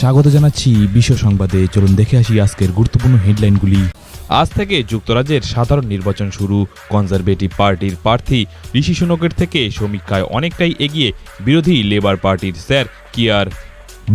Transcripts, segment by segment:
স্বাগত জানাচ্ছি বিশ্ব সংবাদে। চলুন দেখে আসি আজকের গুরুত্বপূর্ণ হেডলাইনগুলি। আজ থেকে যুক্তরাজ্যের সাধারণ নির্বাচন শুরু। কনজারভেটিভ পার্টির প্রার্থী ঋষি সুনকের থেকে সমীক্ষায় অনেকটাই এগিয়ে বিরোধী লেবার পার্টির স্যার কিয়ার।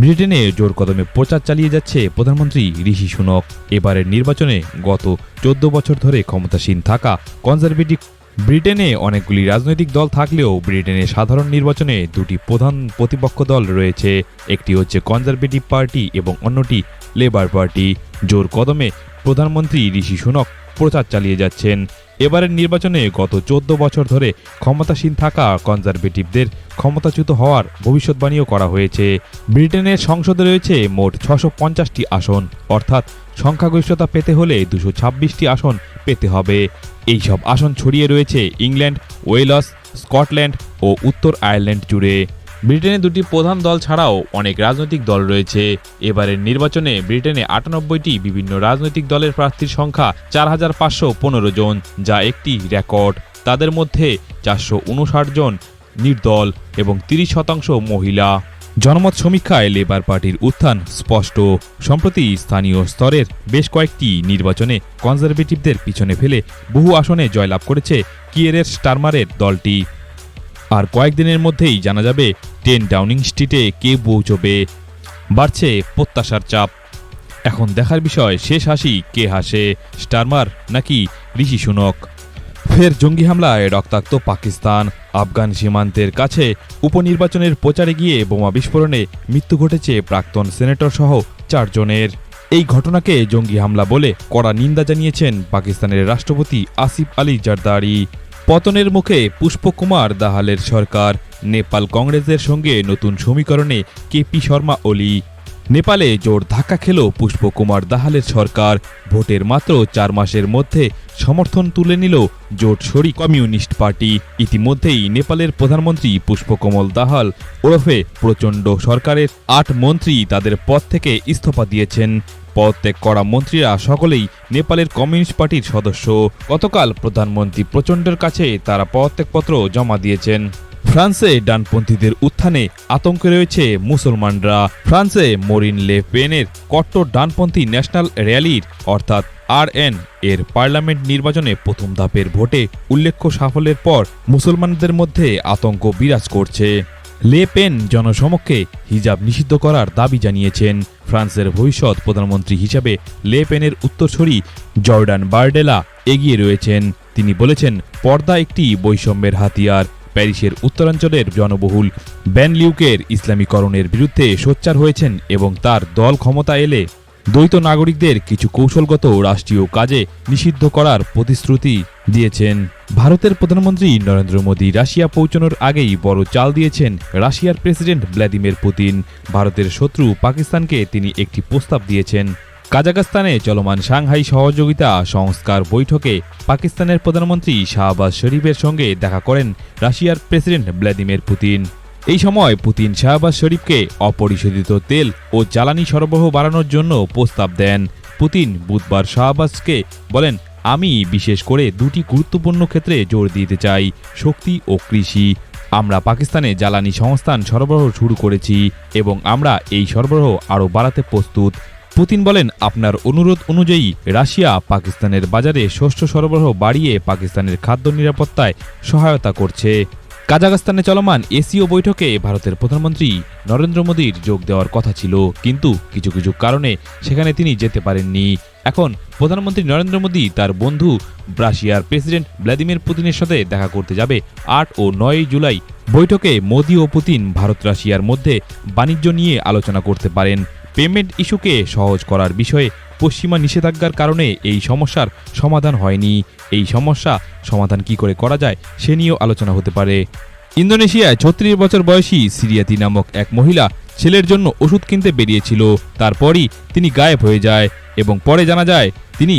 ব্রিটেনে জোর কদমে প্রচার চালিয়ে যাচ্ছে প্রধানমন্ত্রী ঋষি সুনক। এবারের নির্বাচনে গত 14 বছর ধরে ক্ষমতাসীন থাকা কনজারভেটিভ ব্রিটেনে অনেকগুলি রাজনৈতিক দল থাকলেও ব্রিটেনের সাধারণ নির্বাচনে দুটি প্রধান প্রতিপক্ষ দল রয়েছে। একটি হচ্ছে কনজারভেটিভ পার্টি এবং অন্যটি লেবার পার্টি। জোর কদমে প্রধানমন্ত্রী ঋষি সুনক প্রচার চালিয়ে যাচ্ছেন। এবারের নির্বাচনে গত 14 বছর ধরে ক্ষমতাসীন থাকা কনজারভেটিভদের ক্ষমতাচ্যুত হওয়ার ভবিষ্যৎবাণীও করা হয়েছে। ব্রিটেনের সংসদে রয়েছে মোট 650টি আসন, অর্থাৎ সংখ্যাগরিষ্ঠতা পেতে হলে 226টি আসন পেতে হবে। এই সব আসন ছড়িয়ে রয়েছে ইংল্যান্ড, ওয়েলস, স্কটল্যান্ড ও উত্তর আয়ারল্যান্ড জুড়ে। ব্রিটেনে দুটি প্রধান দল ছাড়াও অনেক রাজনৈতিক দল রয়েছে। এবারের নির্বাচনে ব্রিটেনে 98টি বিভিন্ন রাজনৈতিক দলের প্রার্থীর সংখ্যা 4515 জন, যা একটি রেকর্ড। তাদের মধ্যে 459 জন নির্দল এবং 30% মহিলা। জনমত সমীক্ষায় লেবার পার্টির উত্থান স্পষ্ট। সম্প্রতি স্থানীয় স্তরের বেশ কয়েকটি নির্বাচনে কনজারভেটিভদের পিছনে ফেলে বহু আসনে জয়লাভ করেছে কিয়েরের স্টারমারের দলটি। আর কয়েকদিনের মধ্যেই জানা যাবে 10 ডাউনিং স্ট্রিটে কে পৌঁছবে। বাড়ছে প্রত্যাশার চাপ। এখন দেখার বিষয় শেষ হাসি কে হাসে, স্টারমার নাকি ঋষি সুনক। ফের জঙ্গি হামলায় রক্তাক্ত পাকিস্তান। আফগান সীমান্তের কাছে উপনির্বাচনের প্রচারে গিয়ে বোমা বিস্ফোরণে মৃত্যু ঘটেছে প্রাক্তন সেনেটর সহ 4 জনের। এই ঘটনাকে জঙ্গি হামলা বলে কড়া নিন্দা জানিয়েছেন পাকিস্তানের রাষ্ট্রপতি আসিফ আলী জারদারি। পতনের মুখে পুষ্পকুমার দাহালের সরকার। নেপাল কংগ্রেসের সঙ্গে নতুন সমীকরণে কেপি শর্মা ওলি। নেপালে জোর ধাক্কা খেল পুষ্পকুমার দাহালের সরকার। ভোটের মাত্র 4 মাসের মধ্যে সমর্থন তুলে নিল জোটসরি কমিউনিস্ট পার্টি। ইতিমধ্যেই নেপালের প্রধানমন্ত্রী পুষ্পকমল দাহাল ওরফে প্রচণ্ড সরকারের 8 মন্ত্রী তাদের পদ থেকে ইস্তফা দিয়েছেন। পদত্যাগ করা মন্ত্রীরা সকলেই নেপালের কমিউনিস্ট পার্টির সদস্য। গতকাল প্রধানমন্ত্রী প্রচণ্ডের কাছে তারা পদত্যাগপত্র জমা দিয়েছেন। ফ্রান্সে ডানপন্থীদের উত্থানে আতঙ্কে রয়েছে মুসলমানরা। ফ্রান্সে মরিন লে পেনের কট্টর ডানপন্থী ন্যাশনাল র্যালির অর্থাৎ RN এর পার্লামেন্ট নির্বাচনে প্রথম ধাপের ভোটে উল্লেখ্য সাফল্যের পর মুসলমানদের মধ্যে আতঙ্ক বিরাজ করছে। লে পেন জনসমক্ষে হিজাব নিষিদ্ধ করার দাবি জানিয়েছেন। ফ্রান্সের ভবিষ্যৎ প্রধানমন্ত্রী হিসাবে লে পেনের উত্তরসূরি জর্ডান বারডেলা এগিয়ে রয়েছেন। তিনি বলেছেন, পর্দা একটি বৈষম্যের হাতিয়ার। প্যারিসের উত্তরাঞ্চলের জনবহুল ব্যানলিউকের ইসলামীকরণের বিরুদ্ধে সোচ্চার হয়েছেন এবং তার দল ক্ষমতা এলে দ্বৈত নাগরিকদের কিছু কৌশলগত রাষ্ট্রীয় কাজে নিষিদ্ধ করার প্রতিশ্রুতি দিয়েছেন। ভারতের প্রধানমন্ত্রী নরেন্দ্র মোদী রাশিয়া পৌঁছানোর আগেই বড় চাল দিয়েছেন রাশিয়ার প্রেসিডেন্ট ভ্লাদিমির পুতিন। ভারতের শত্রু পাকিস্তানকে তিনি একটি প্রস্তাব দিয়েছেন। কাজাখস্তানে চলমান সাংহাই সহযোগিতা সংস্কার বৈঠকে পাকিস্তানের প্রধানমন্ত্রী শাহবাজ শরীফের সঙ্গে দেখা করেন রাশিয়ার প্রেসিডেন্ট ভ্লাদিমির পুতিন। এই সময় পুতিন শাহবাজ শরীফকে অপরিশোধিত তেল ও জ্বালানি সরবরাহ বাড়ানোর জন্য প্রস্তাব দেন। পুতিন বুধবার শাহবাজকে বলেন, আমি বিশেষ করে 2টি গুরুত্বপূর্ণ ক্ষেত্রে জোর দিতে চাই, শক্তি ও কৃষি। আমরা পাকিস্তানে জ্বালানি সংস্থান সরবরাহ শুরু করেছি এবং আমরা এই সরবরাহ আরও বাড়াতে প্রস্তুত। পুতিন বলেন, আপনার অনুরোধ অনুযায়ী রাশিয়া পাকিস্তানের বাজারে শস্য সরবরাহ বাড়িয়ে পাকিস্তানের খাদ্য নিরাপত্তায় সহায়তা করছে। কাজাখস্তানে চলমান এসিও বৈঠকে ভারতের প্রধানমন্ত্রী নরেন্দ্র মোদীর যোগ দেওয়ার কথা ছিল, কিন্তু কিছু কিছু কারণে সেখানে তিনি যেতে পারেননি। এখন প্রধানমন্ত্রী নরেন্দ্র মোদী তার বন্ধু রাশিয়ার প্রেসিডেন্ট ভ্লাদিমির পুতিনের সাথে দেখা করতে যাবে 8 ও 9 জুলাই। বৈঠকে মোদী ও পুতিন ভারত রাশিয়ার মধ্যে বাণিজ্য নিয়ে আলোচনা করতে পারেন। পেমেন্ট ইস্যুকে সহজ করার বিষয়ে পশ্চিমা নিষেধাজ্ঞার কারণে এই সমস্যার সমাধান হয়নি। এই সমস্যা সমাধান কি করে করা যায় সে নিয়েও আলোচনা হতে পারে। ইন্দোনেশিয়ায় 36 বছর বয়সী সিরিয়াতি নামক এক মহিলা ছেলের জন্য ওষুধ কিনতে বেরিয়েছিল। তারপরই তিনি গায়েব হয়ে যায় এবং পরে জানা যায় তিনি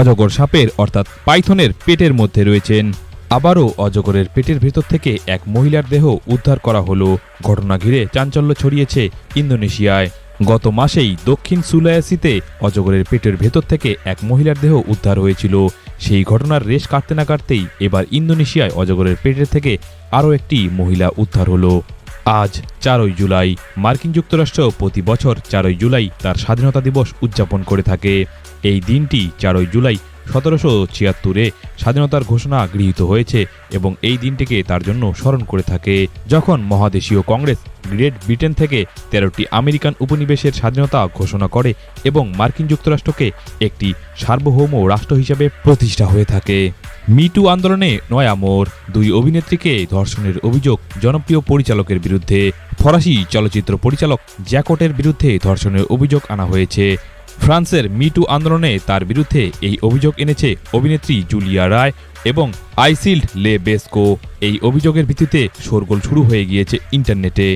অজগর সাপের অর্থাৎ পাইথনের পেটের মধ্যে রয়েছেন। আবারও অজগরের পেটের ভেতর থেকে এক মহিলার দেহ উদ্ধার করা হলো। ঘটনা ঘিরে চাঞ্চল্য ছড়িয়েছে ইন্দোনেশিয়ায়। গত মাসেই দক্ষিণ সুলায়াসিতে অজগরের পেটের ভেতর থেকে এক মহিলার দেহ উদ্ধার হয়েছিল। সেই ঘটনার রেশ কাটতে না কাটতেই এবার ইন্দোনেশিয়ায় অজগরের পেটের থেকে আরও একটি মহিলা উদ্ধার হলো। আজ ৪ই জুলাই। মার্কিন যুক্তরাষ্ট্র প্রতি বছর ৪ই জুলাই তার স্বাধীনতা দিবস উদযাপন করে থাকে। এই দিনটি ৪ই জুলাই ১৭৭৬-এ স্বাধীনতার ঘোষণা গৃহীত হয়েছে এবং এই দিনটিকে তার জন্য স্মরণ করে থাকে, যখন মহাদেশীয় কংগ্রেস গ্রেট ব্রিটেন থেকে ১৩টি আমেরিকান উপনিবেশের স্বাধীনতা ঘোষণা করে এবং মার্কিন যুক্তরাষ্ট্রকে একটি সার্বভৌম রাষ্ট্র হিসেবে প্রতিষ্ঠা হয়ে থাকে। মিটু আন্দোলনে নয়া মোড়, দুই অভিনেত্রীকে ধর্ষণের অভিযোগ জনপ্রিয় পরিচালকের বিরুদ্ধে। ফরাসি চলচ্চিত্র পরিচালক জ্যাকটের বিরুদ্ধে ধর্ষণের অভিযোগ আনা হয়েছে। ফ্রান্সের মিটু আন্দোলনে তার বিরুদ্ধে এই অভিযোগ এনেছে অভিনেত্রী জুলিয়া রায় এবং আইসিল্ড লে বেস্কো। এই অভিযোগের ভিত্তিতে শোরগোল শুরু হয়ে গিয়েছে ইন্টারনেটে।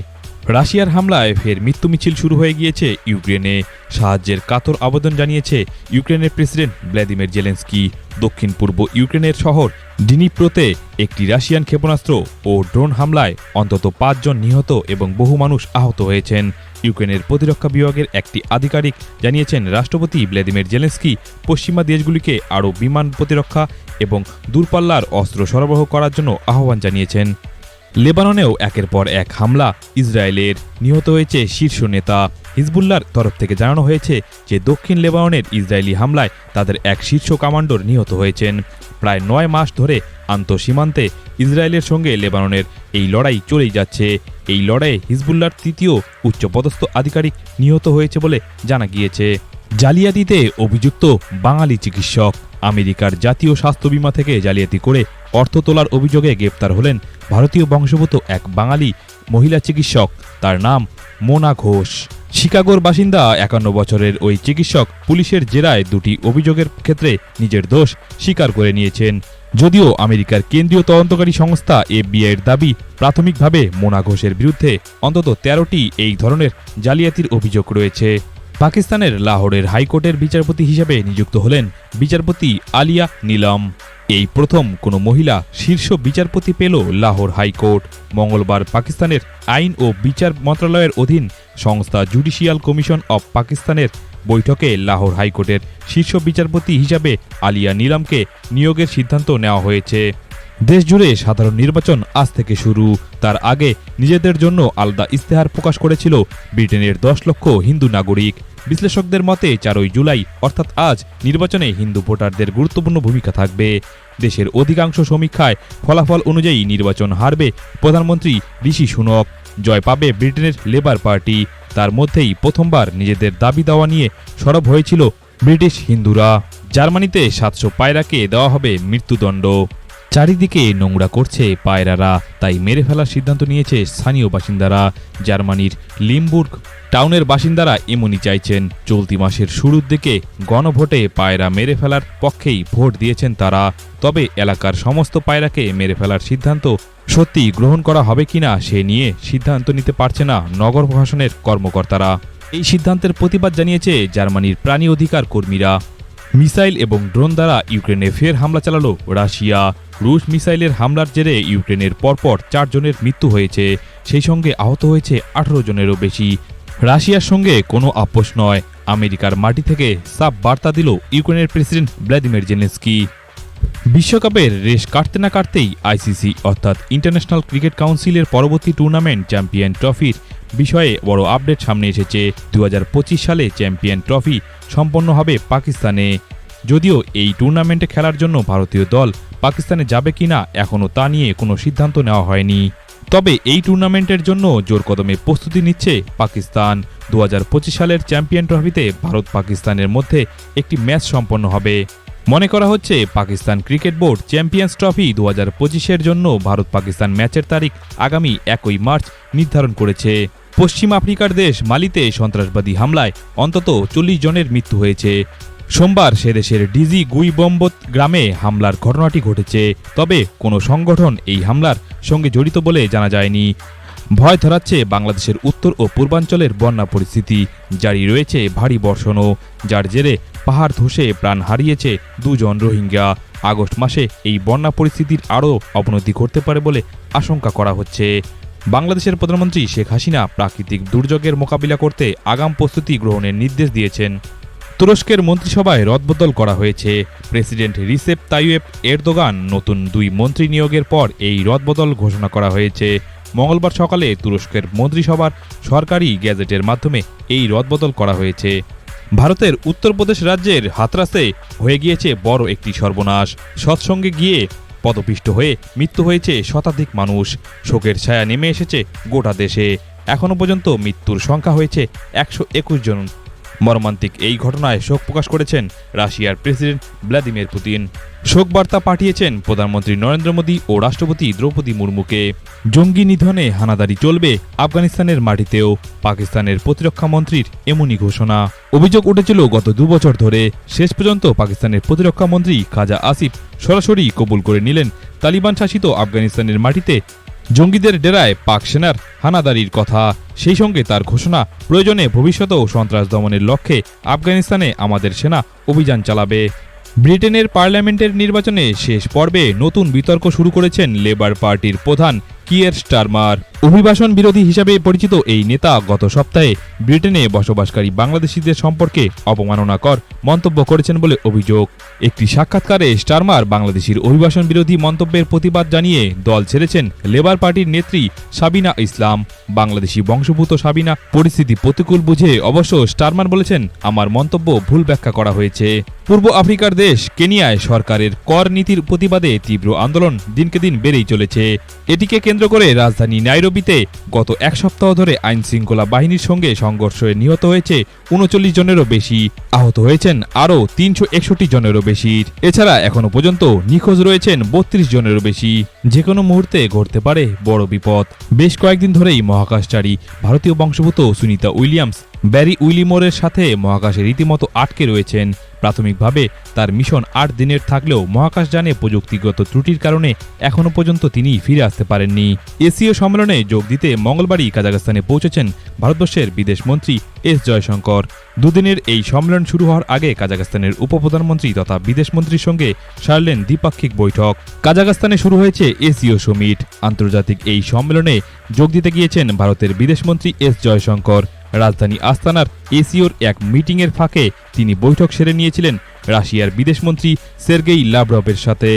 রাশিয়ার হামলায় ফের মৃত্যু মিছিল শুরু হয়ে গিয়েছে ইউক্রেনে। সাহায্যের কাতর আবেদন জানিয়েছে ইউক্রেনের প্রেসিডেন্ট ভ্লাদিমির জেলেনস্কি। দক্ষিণ পূর্ব ইউক্রেনের শহর ডিনিপ্রোতে একটি রাশিয়ান ক্ষেপণাস্ত্র ও ড্রোন হামলায় অন্তত ৫ জন নিহত এবং বহু মানুষ আহত হয়েছেন। ইউক্রেনের প্রতিরক্ষা বিভাগের একটি আধিকারিক জানিয়েছেন, রাষ্ট্রপতি ভ্লাদিমির জেলেনস্কি পশ্চিমা দেশগুলিকে আরও বিমান প্রতিরক্ষা এবং দূরপাল্লার অস্ত্র সরবরাহ করার জন্য আহ্বান জানিয়েছেন। লেবাননেও একের পর এক হামলা ইসরায়েলের, নিহত হয়েছে শীর্ষ নেতা। হিজবুল্লাহর তরফ থেকে জানানো হয়েছে যে দক্ষিণ লেবাননের ইসরায়েলি হামলায় তাদের এক শীর্ষ কমান্ডার নিহত হয়েছেন। প্রায় ৯ মাস ধরে আন্তঃসীমান্তে ইসরায়েলের সঙ্গে লেবাননের এই লড়াই চলেই যাচ্ছে। এই লড়াইয়ে হিজবুল্লাহর তৃতীয় উচ্চপদস্থ আধিকারিক নিহত হয়েছে বলে জানা গিয়েছে। জালিয়াতিতে অভিযুক্ত বাঙালি চিকিৎসক। আমেরিকার জাতীয় স্বাস্থ্য বীমা থেকে জালিয়াতি করে অর্থ তোলার অভিযোগে গ্রেপ্তার হলেন ভারতীয় বংশোদ্ভূত এক বাঙালি মহিলা চিকিৎসক। তার নাম মোনা ঘোষ। শিকাগোর বাসিন্দা ৫১ বছরের ওই চিকিৎসক পুলিশের জেরায় দুটি অভিযোগের ক্ষেত্রে নিজের দোষ স্বীকার করে নিয়েছেন। যদিও আমেরিকার কেন্দ্রীয় তদন্তকারী সংস্থা এফবিআইয়ের দাবি, প্রাথমিকভাবে মোনা ঘোষের বিরুদ্ধে অন্তত ১৩টি এই ধরনের জালিয়াতির অভিযোগ রয়েছে। পাকিস্তানের লাহোরের হাইকোর্টের বিচারপতি হিসেবে নিযুক্ত হলেন বিচারপতি আলিয়া নীলম। এই প্রথম কোনো মহিলা শীর্ষ বিচারপতি পেল লাহোর হাইকোর্ট। মঙ্গলবার পাকিস্তানের আইন ও বিচার মন্ত্রণালয়ের অধীন সংস্থা জুডিশিয়াল কমিশন অব পাকিস্তানের বৈঠকে লাহোর হাইকোর্টের শীর্ষ বিচারপতি হিসাবে আলিয়া নীলমকে নিয়োগের সিদ্ধান্ত নেওয়া হয়েছে। দেশজুড়ে সাধারণ নির্বাচন আজ থেকে শুরু। তার আগে নিজেদের জন্য আলাদা ইস্তেহার প্রকাশ করেছিল ব্রিটেনের ১০ লক্ষ হিন্দু নাগরিক। বিশ্লেষকদের মতে ৪ই জুলাই অর্থাৎ আজ নির্বাচনে হিন্দু ভোটারদের গুরুত্বপূর্ণ ভূমিকা থাকবে। দেশের অধিকাংশ সমীক্ষায় ফলাফল অনুযায়ী নির্বাচন হারবে প্রধানমন্ত্রী ঋষি সুনক, জয় পাবে ব্রিটেনের লেবার পার্টি। তার মধ্যেই প্রথমবার নিজেদের দাবি দাওয়া নিয়ে সরব হয়েছিল ব্রিটিশ হিন্দুরা। জার্মানিতে ৭০০ পায়রাকে দেওয়া হবে মৃত্যুদণ্ড। চারিদিকে নোংরা করছে পায়রারা, তাই মেরে ফেলার সিদ্ধান্ত নিয়েছে স্থানীয় বাসিন্দারা। জার্মানির লিমবুর্গ টাউনের বাসিন্দারা এমনই চাইছেন। চলতি মাসের শুরুর দিকে গণভোটে পায়রা মেরে ফেলার পক্ষেই ভোট দিয়েছেন তারা। তবে এলাকার সমস্ত পায়রাকে মেরে ফেলার সিদ্ধান্ত সত্যি গ্রহণ করা হবে কিনা সে নিয়ে সিদ্ধান্ত নিতে পারছে না নগর প্রশাসনের কর্মকর্তারা। এই সিদ্ধান্তের প্রতিবাদ জানিয়েছে জার্মানির প্রাণী অধিকার কর্মীরা। মিসাইল এবং ড্রোন দ্বারা ইউক্রেনে ফের হামলা চালালো রাশিয়া। রুশ মিসাইলের হামলার জেরে ইউক্রেনের পরপর ৪ জনের মৃত্যু হয়েছে, সেই সঙ্গে আহত হয়েছে ১৮ জনেরও বেশি। রাশিয়ার সঙ্গে কোনো আপোষ নয়, আমেরিকার মাটি থেকে সাফ বার্তা দিল ইউক্রেনের প্রেসিডেন্ট ভ্লাদিমির জেলেনস্কি। বিশ্বকাপের রেশ কাটতে না কাটতেই আইসিসি অর্থাৎ ইন্টারন্যাশনাল ক্রিকেট কাউন্সিলের পরবর্তী টুর্নামেন্ট চ্যাম্পিয়ন ট্রফির বিষয়ে বড় আপডেট সামনে এসেছে। ২০২৫ সালে চ্যাম্পিয়ন ট্রফি সম্পন্ন হবে পাকিস্তানে। যদিও এই টুর্নামেন্টে খেলার জন্য ভারতীয় দল পাকিস্তানে যাবে কিনা এখনও তা নিয়ে কোনো সিদ্ধান্ত নেওয়া হয়নি। তবে এই টুর্নামেন্টের জন্য জোর কদমে প্রস্তুতি নিচ্ছে পাকিস্তান। ২০২৫ সালের চ্যাম্পিয়ন ট্রফিতে ভারত পাকিস্তানের মধ্যে একটি ম্যাচ সম্পন্ন হবে। মনে করা হচ্ছে Pakistan cricket board champions trophy ২০২৫-এর জন্য ভারত পাকিস্তান ম্যাচের তারিখ আগামী ১ মার্চ নির্ধারণ করেছে। পশ্চিম আফ্রিকার দেশ মালিতে সন্ত্রাসবাদী হামলায় অন্তত ৪০ জনের মৃত্যু হয়েছে। সোমবার সে দেশের ডিজি গুইবম্বত গ্রামে হামলার ঘটনাটি ঘটেছে। তবে কোনো সংগঠন এই হামলার সঙ্গে জড়িত বলে জানা যায়নি। ভয় ধরাচ্ছে বাংলাদেশের উত্তর ও পূর্বাঞ্চলের বন্যা পরিস্থিতি। জারি রয়েছে ভারী বর্ষণও, যার জেরে পাহাড় ধসে প্রাণ হারিয়েছে ২ জন রোহিঙ্গা। আগস্ট মাসে এই বন্যা পরিস্থিতির আরও অবনতি ঘটতে পারে বলে আশঙ্কা করা হচ্ছে। বাংলাদেশের প্রধানমন্ত্রী শেখ হাসিনা প্রাকৃতিক দুর্যোগের মোকাবিলা করতে আগাম প্রস্তুতি গ্রহণের নির্দেশ দিয়েছেন। তুরস্কের মন্ত্রিসভায় রদবদল করা হয়েছে। প্রেসিডেন্ট রিসেপ তাইয়েপ এরদোগান নতুন 2 মন্ত্রী নিয়োগের পর এই রদবদল ঘোষণা করা হয়েছে। মঙ্গলবার সকালে তুরস্কের মন্ত্রিসভার সরকারি গ্যাজেটের মাধ্যমে এই রদবদল করা হয়েছে। ভারতের উত্তরপ্রদেশ রাজ্যের হাতরাসে হয়ে গিয়েছে বড় একটি সর্বনাশ। সৎসঙ্গে গিয়ে পদপিষ্ট হয়ে মৃত্যু হয়েছে শতাধিক মানুষ। শোকের ছায়া নেমে এসেছে গোটা দেশে। এখনও পর্যন্ত মৃত্যুর সংখ্যা হয়েছে 121 জন। মর্মান্তিক এই ঘটনায় শোক প্রকাশ করেছেন রাশিয়ার প্রেসিডেন্ট ভ্লাদিমির পুতিন। শোক বার্তা পাঠিয়েছেন প্রধানমন্ত্রী নরেন্দ্র মোদী ও রাষ্ট্রপতি দ্রৌপদী মুর্মুকে। জঙ্গি নিধনে হানাদারি চলবে আফগানিস্তানের মাটিতেও, পাকিস্তানের প্রতিরক্ষা মন্ত্রীর এমনই ঘোষণা। অভিযোগ উঠেছিল গত 2 বছর ধরে। শেষ পর্যন্ত পাকিস্তানের প্রতিরক্ষা মন্ত্রী খাজা আসিফ সরাসরি কবুল করে নিলেন তালিবান শাসিত আফগানিস্তানের মাটিতে জঙ্গিদের ডেরায় পাক সেনার হানাদারির কথা। সেই সঙ্গে তার ঘোষণা, প্রয়োজনে ভবিষ্যতেও সন্ত্রাস দমনের লক্ষ্যে আফগানিস্তানে আমাদের সেনা অভিযান চালাবে। ব্রিটেনের পার্লামেন্টের নির্বাচনে শেষ পর্বে নতুন বিতর্ক শুরু করেছেন লেবার পার্টির প্রধান কিয়ের স্টারমার। অভিবাসন বিরোধী হিসাবে পরিচিত এই নেতা গত সপ্তাহে ব্রিটেনে বসবাসকারী বাংলাদেশিদের সম্পর্কে অবমাননাকর মন্তব্য করেছেন বলে অভিযোগ। একটি সাক্ষাৎকারে স্টারমার বাংলাদেশির অভিবাসন বিরোধী মন্তব্যের প্রতিবাদ জানিয়ে দল ছেড়েছেন লেবার পার্টির নেত্রী সাবিনা ইসলাম। বাংলাদেশি বংশোদ্ভূত সাবিনা পরিস্থিতি প্রতিকূল বুঝে অবশ্য স্টারমার বলেছেন, আমার মন্তব্য ভুল ব্যাখ্যা করা হয়েছে। পূর্ব আফ্রিকার দেশ কেনিয়ায় সরকারের কর নীতির প্রতিবাদে তীব্র আন্দোলন দিনকে দিন বেড়েই চলেছে। এটিকে কেন্দ্র করে রাজধানী নাইরোবিতে গত 1 সপ্তাহ ধরে আইন শৃঙ্খলা বাহিনীর সঙ্গে সংঘর্ষে নিহত হয়েছে 39 জনেরও বেশি, আহত হয়েছেন আরও 361 জনেরও বেশি। এছাড়া এখনো পর্যন্ত নিখোঁজ রয়েছেন 32 জনেরও বেশি। যে কোনো মুহূর্তে ঘটতে পারে বড় বিপদ। বেশ কয়েকদিন ধরেই মহাকাশচারী ভারতীয় বংশোদ্ভূত সুনিতা উইলিয়ামস ব্যারি উইলিমোরের সাথে মহাকাশে রীতিমতো আটকে রয়েছেন। প্রাথমিকভাবে তার মিশন 8 দিনের থাকলেও মহাকাশযানে প্রযুক্তিগত ত্রুটির কারণে এখনও পর্যন্ত তিনি ফিরে আসতে পারেননি। এশীয় সম্মেলনে যোগ দিতে মঙ্গলবারই কাজাখস্তানে পৌঁছেছেন ভারতবর্ষের বিদেশমন্ত্রী এস জয়শঙ্কর। দুদিনের এই সম্মেলন শুরু হওয়ার আগে কাজাখস্তানের উপপ্রধানমন্ত্রী তথা বিদেশমন্ত্রীর সঙ্গে সারলেন দ্বিপাক্ষিক বৈঠক। কাজাখস্তানে শুরু হয়েছে এশীয় সমিট। আন্তর্জাতিক এই সম্মেলনে যোগ দিতে গিয়েছেন ভারতের বিদেশমন্ত্রী এস জয়শঙ্কর। রাজধানী আস্তানার এসিওর এক মিটিংয়ের ফাঁকে তিনি বৈঠক সেরে নিয়েছিলেন রাশিয়ার বিদেশমন্ত্রী সের্গেই লাভরভের সাথে।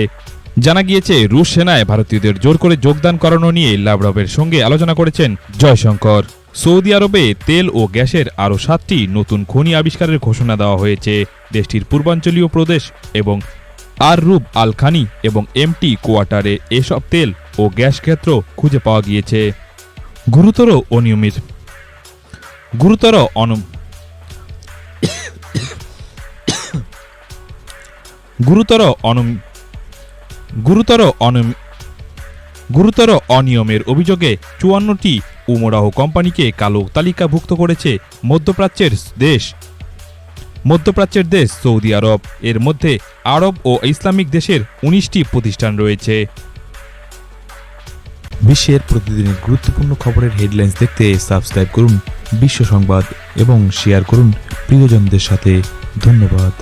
জানা গিয়েছে, রুশ সেনায় ভারতীয়দের জোর করে যোগদান করানো নিয়ে লাভরভের সঙ্গে আলোচনা করেছেন জয়শঙ্কর। সৌদি আরবে তেল ও গ্যাসের আরও 7টি নতুন খনি আবিষ্কারের ঘোষণা দেওয়া হয়েছে। দেশটির পূর্বাঞ্চলীয় প্রদেশ এবং আর রুব আল খানি এবং এমটি কোয়ার্টারে এসব তেল ও গ্যাস ক্ষেত্র খুঁজে পাওয়া গিয়েছে। গুরুতর অনিয়মের অভিযোগে 54টি উমরাহ কোম্পানিকে কালো তালিকাভুক্ত করেছে মধ্যপ্রাচ্যের দেশ সৌদি আরব। এর মধ্যে আরব ও ইসলামিক দেশের 19টি প্রতিষ্ঠান রয়েছে। বিশ্বের প্রতিদিনের গুরুত্বপূর্ণ খবরের হেডলাইন্স দেখতে সাবস্ক্রাইব করুন বিশ্ব সংবাদ এবং শেয়ার করুন প্রিয়জনদের সাথে। ধন্যবাদ।